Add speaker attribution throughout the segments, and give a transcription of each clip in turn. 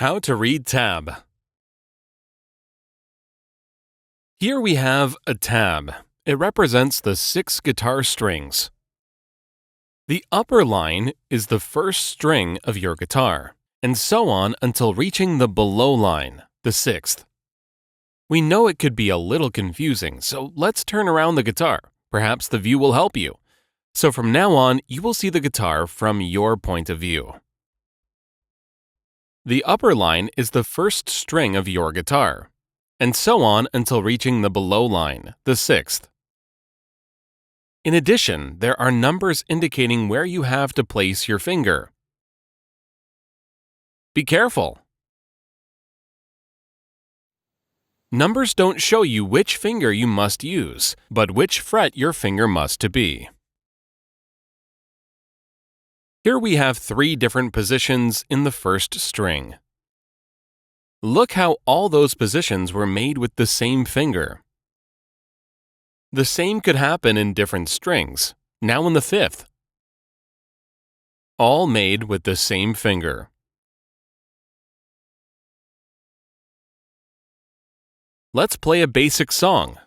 Speaker 1: How to read tab. Here we have a tab. It represents the 6 guitar strings. The upper line is the first string of your guitar, and so on until reaching the below line, the 6th. We know it could be a little confusing, so let's turn around the guitar. Perhaps the view will help you. So from now on, you will see the guitar from your point of view. The upper line is the first string of your guitar, and so on until reaching the below line, the 6th. In addition, there are numbers indicating where you have to place your finger. Be careful! Numbers don't show you which finger you must use, but which fret your finger must to be. Here we have 3 different positions in the first string. Look how all those positions were made with the same finger. The same could happen in different strings, now in the 5th. All made with the same finger. Let's play a basic song.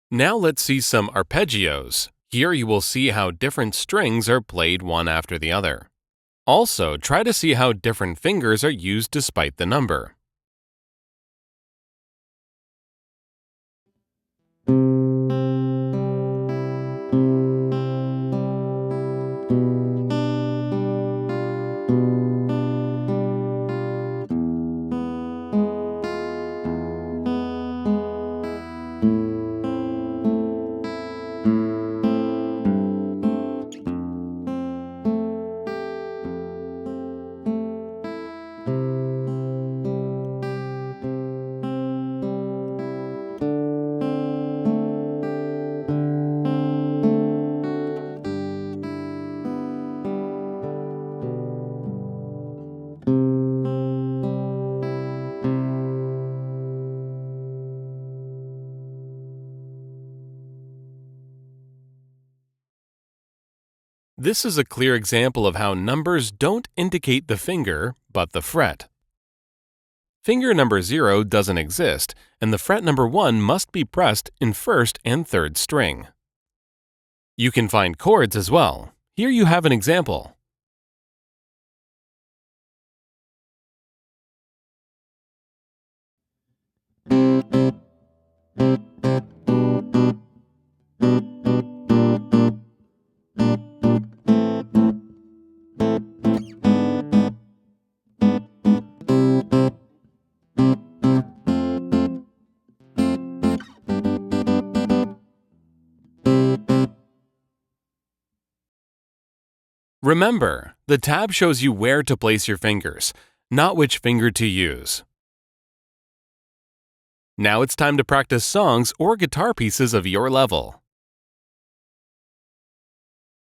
Speaker 1: Now let's see some arpeggios. Here you will see how different strings are played one after the other. Also, try to see how different fingers are used despite the number. This is a clear example of how numbers don't indicate the finger, but the fret. Finger number 0 doesn't exist, and the fret number 1 must be pressed in first and third string. You can find chords as well. Here you have an example. Remember, the tab shows you where to place your fingers, not which finger to use. Now it's time to practice songs or guitar pieces of your level.